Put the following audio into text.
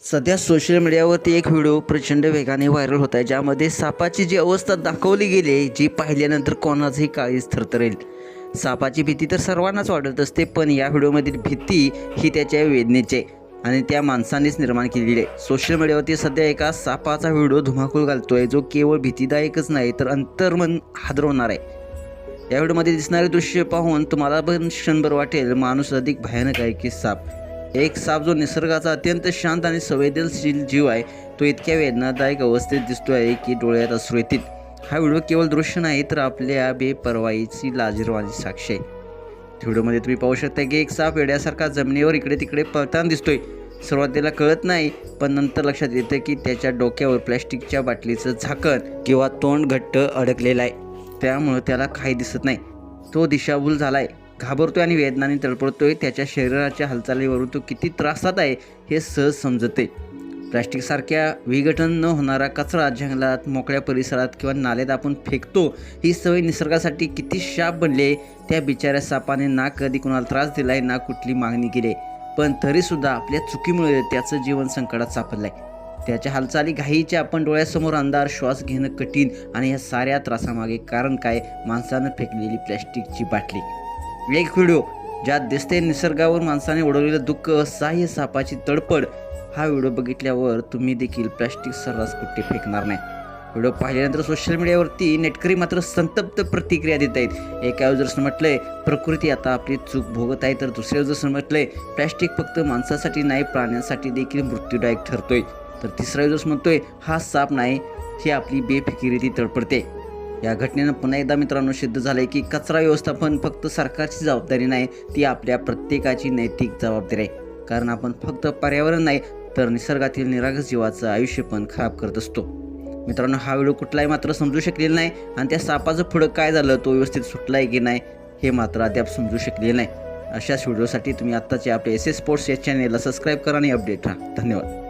सध्या सोशल मीडियावरती एक व्हिडिओ प्रचंड वेगाने व्हायरल होत आहे, ज्यामध्ये सापाची जी अवस्था दाखवली गेली आहे, जी पाहिल्यानंतर कोणाचंही काळीज थरथरेल. सापाची भीती तर सर्वांनाच वाटत असते, पण या व्हिडिओमधील भीती ही त्याच्या वेदनेची आहे आणि त्या माणसानेच निर्माण केलेली आहे. सोशल मीडियावरती सध्या एका सापाचा व्हिडिओ धुमाकूळ घालतोय, जो केवळ भीतीदायकच नाही तर अंतर्मन हादरवणार आहे. या व्हिडिओमध्ये दिसणारे दृश्य पाहून तुम्हाला पण क्षणभर वाटेल माणूस अधिक भयानक आहे की साप. एक साप जो निसर्गाचा अत्यंत शांत आणि संवेदनशील जीव आहे, तो इतक्या वेदनादायक अवस्थेत दिसतो आहे की डोळ्यात अश्रू येतील. हा व्हिडिओ केवळ दृश्य नाही तर आपल्या बेपर्वाईची लाजिरवाणी साक्ष आहे. व्हिडिओमध्ये तुम्ही पाहू शकता की एक साप वेड्यासारखा जमिनीवर इकडे तिकडे पळताना दिसतोय. सुरुवातीला कळत नाही, पण नंतर लक्षात येतं की त्याच्या डोक्यावर प्लॅस्टिकच्या बाटलीचं झाकण किंवा तोंड घट्ट अडकलेलं आहे. त्यामुळं त्याला काही दिसत नाही. तो दिशाभूल झालाय, घाबरतोय आणि वेदनाने तडफडतोय. त्याच्या शरीराच्या हालचालीवरून तो किती त्रासात आहे हे सहज समजते. प्लॅस्टिकसारख्या विघटन न होणारा कचरा जंगलात, मोकळ्या परिसरात किंवा नाल्यात आपण फेकतो. ही सवय निसर्गासाठी किती शाप बनले. त्या बिचाऱ्या सापाने ना कधी कुणाला त्रास दिलाय, ना कुठली मागणी केली, पण तरीसुद्धा आपल्या चुकीमुळे त्याचं जीवन संकटात सापडलंय. त्याच्या हालचाली घाईच्या, आपण डोळ्यासमोर अंधार, श्वास घेणं कठीण, आणि या साऱ्या त्रासामागे कारण काय? माणसानं फेकलेली प्लॅस्टिकची बाटली. एक व्हिडिओ ज्यात दिसते निसर्गावर माणसाने ओढवलेलं दुःख, असह्य सापाची तडफड. हा व्हिडिओ बघितल्यावर तुम्ही देखील प्लॅस्टिक सर्रास कुठे फेकणार नाही. व्हिडिओ पाहिल्यानंतर सोशल मीडियावरती नेटकरी मात्र संतप्त प्रतिक्रिया देत आहेत. एका युजर्सनं म्हटलंय, प्रकृती आता आपली चूक भोगत आहे, तर दुसऱ्या युजर्सनं म्हटलंय, प्लॅस्टिक फक्त माणसासाठी नाही, प्राण्यांसाठी देखील मृत्यूदायक ठरतोय. तर तिसरा युजर्स म्हणतोय, हा साप नाही, ही आपली बेफिकिरी तडपडते. या घटनेनं पुन्हा एकदा मित्रांनो सिद्ध झालंय की कचरा व्यवस्थापन फक्त सरकारची जबाबदारी नाही, ती आपल्या प्रत्येकाची नैतिक जबाबदारी आहे. कारण आपण फक्त पर्यावरण नाही तर निसर्गातील निरागस जीवाचं आयुष्य पण खराब करत असतो. मित्रांनो, हा व्हिडिओ कुठलाही मात्र समजू शकलेला नाही, आणि त्या सापाचं पुढं काय झालं, तो व्यवस्थित सुटलाय की नाही हे मात्र अद्याप समजू शकलेलं नाही. अशाच व्हिडिओसाठी तुम्ही आत्ताचे आपले SS स्पोर्ट्स या चॅनेलला सबस्क्राईब करा आणि अपडेट राहा. धन्यवाद.